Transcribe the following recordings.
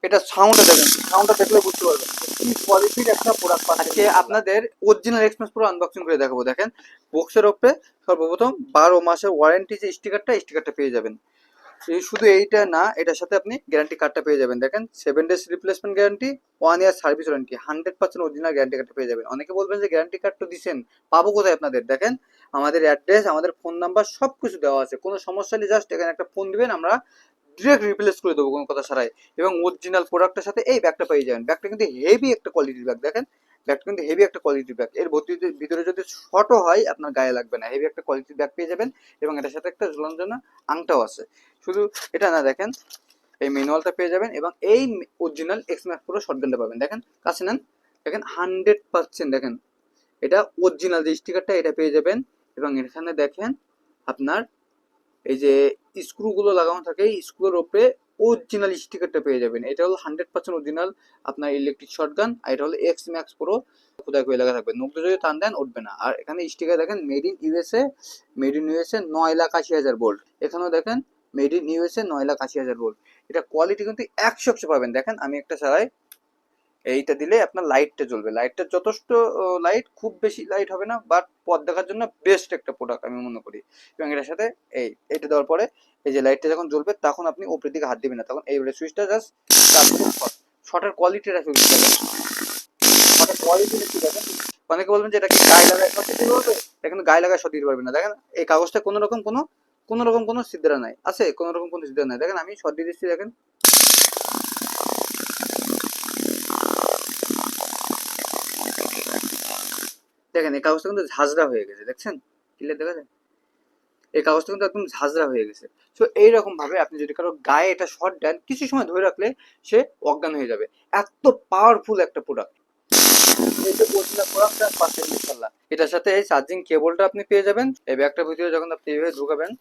এটা সাউন্ডটা দেখেন, সাউন্ডটা দেখলে বুঝতে পারবেন কি কোয়ালিটির একটা প্রোডাক্ট পাচ্ছেন। আজকে আপনাদের অরিজিনাল এক্সপেন্স পুরো আনবক্সিং করে দেখাবো। দেখেন বক্সের উপরে সর্বপ্রথম 12 মাসের ওয়ারেন্টি যে স্টিকারটা পেয়ে যাবেন। শুধু এইটা না, এটার সাথে আপনি গ্যারান্টি কার্ডটা পেয়ে যাবেন। দেখেন 7 days replacement guarantee, 1 year service warranty, 100% original guarantee কার্ডটা পেয়ে যাবেন। অনেকে বলবেন যে গ্যারান্টি কার্ড তো দিচ্ছেন, পাবো কোথায় আপনাদের? দেখেন আমাদের অ্যাড্রেস, আমাদের ফোন নাম্বার সব কিছু দেওয়া আছে। কোনো সমস্যা নেই, জাস্ট এখানে একটা ফোন দিবেন, আমরা ডিরেক্ট রিপ্লেস করে দেবো কোনো কথা ছাড়াই। এবং অরিজিনাল প্রোডাক্টের সাথে এই ব্যাগটা পেয়ে যাবেন। ব্যাগটা কিন্তু হেভি একটা কোয়ালিটির ব্যাগ। দেখেন ব্যাগটা কিন্তু হেভি একটা কোয়ালিটির ব্যাগ। এর ভিতরে যদি শর্টও হয় আপনার গায়ে লাগবে না, হেভি একটা কোয়ালিটির ব্যাগ পেয়ে যাবেন। এবং এটার সাথে একটা ঝুলানোর জন্য আংটাও আছে। শুধু এটা না, দেখেন এই ম্যানুয়ালটা পেয়ে যাবেন এবং এই অরিজিনাল এক্স ম্যাক্স প্রো শটগানটা পাবেন। দেখেন কাছে নেন, দেখেন 100%। দেখেন এটা অরিজিনাল যে স্টিকারটা এটা পেয়ে যাবেন। এবং এখানে দেখেন আপনার এই যে স্ক্রুগুলো লাগানো থাকে, এই স্ক্রুর উপরে অরিজিনাল স্টিকারটা পেয়ে যাবেন। এটা হলো 100% অরিজিনাল আপনার ইলেকট্রিক শটগান। আর এটা হলো এক্স ম্যাক্স প্রো। কোথায় করে লাগা থাকবে, নখ যদি টান দেন উঠবে না। আর এখানে স্টিকার দেখেন made in USA, made in USA 9,80,000 volt. এখানেও দেখেন মেড ইন ইউএসএ 9,80,000 ভোল্ট। এটা কোয়ালিটি কিন্তু 100% পাবেন। দেখেন আমি একটা চালাই, এইটা দিলে আপনার লাইটটা জ্বলবে। লাইটটা যথেষ্ট লাইট, খুব বেশি লাইট হবে না, বাট পথ দেখার জন্য বেস্ট একটা প্রোডাক্ট আমি মনে করি। এবং এটার সাথে এইটা দেওয়ার পরে এই যে লাইটটা যখন জ্বলবে তখন আপনি উপরের দিকে হাত দিবেন না, তখন এইবারে সুইচটা জাস্ট শর্টের কোয়ালিটিটা শুধু দেখেন, শর্টের কোয়ালিটিটা কি দেখেন। অনেকে বলবেন যে এটা কি গায়ে লাগায় শর্ট দিতে পারবে, এটা কিন্তু গায়ে লাগায় শর্ট দিতে পারবে না। দেখেন এই কাগজটা কোনো রকম কোনো সিদ্ধারা নাই আছে, কোনো রকম কোনো সিদ্ধারা নাই। দেখেন আমি শর্ট দিয়ে দিচ্ছি, দেখেন দেখেন এই কাগজটা কিন্তু ঝাঁঝরা হয়ে গেছে, দেখছেন ক্লিয়ার দেখা যায়? এই কাগজটা কিন্তু একদম ঝাঁঝরা হয়ে গেছে। সো এইরকম ভাবে আপনি যদি কারো গায়ে এটা শর্ট দেন, কিছু সময় ধরে রাখলে সে অজ্ঞান হয়ে যাবে। এত পাওয়ারফুল একটা প্রোডাক্ট। এটার সাথে এই চার্জিং কেবলটা আপনি পেয়ে যাবেন। এই ব্যাগটার ভিতরে যখন আপনি এইভাবে ঢুকাবেন,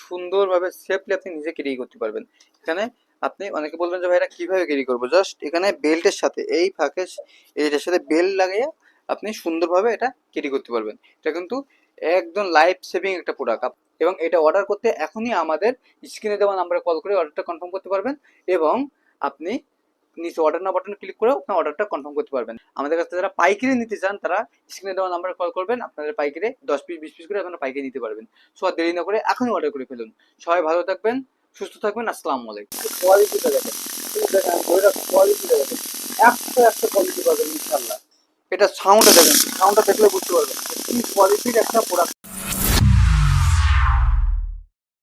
সুন্দরভাবে সেফলি আপনি নিজে ক্যারি করতে পারবেন। এখানে আপনি অনেকে বলবেন যে ভাই এটা কিভাবে ক্যারি করবো, জাস্ট এখানে বেল্টের সাথে এই ফাঁকে এইটার সাথে বেল্ট লাগিয়ে আপনি সুন্দরভাবে এটা ক্যারি করতে পারবেন। এটা কিন্তু একদম লাইফ সেভিং একটা প্রোডাক্ট। এবং এটা অর্ডার করতে এখনই আমাদের স্ক্রিনে দেওয়া নাম্বারে কল করে অর্ডারটা কনফার্ম করতে পারবেন। এবং আপনি নিচে অর্ডার নাও বাটনে ক্লিক করে আপনার অর্ডারটা কনফার্ম করতে পারবেন। আমাদের কাছে যারা পাইকারি নিতে চান তারা স্ক্রিনে দেওয়া নাম্বারে কল করবেন, আপনাদের পাইকারি 10 পিস 20 পিস করে আপনারা পাইকারি নিতে পারবেন। সো আর দেরি না করে এখনই অর্ডার করে ফেলুন। সবাই ভালো থাকবেন, সুস্থ থাকবেন। আসসালামু আলাইকুম। কোয়ালিটিটা দেখেন, কোয়ালিটিটা দেখেন, একটা কোয়ালিটি পাবেন ইনশাআল্লাহ। এটা সাউন্ডটা দেখেন, সাউন্ডটা দেখলে বুঝতে পারবেন কি কোয়ালিটির একটা প্রোডাক্ট।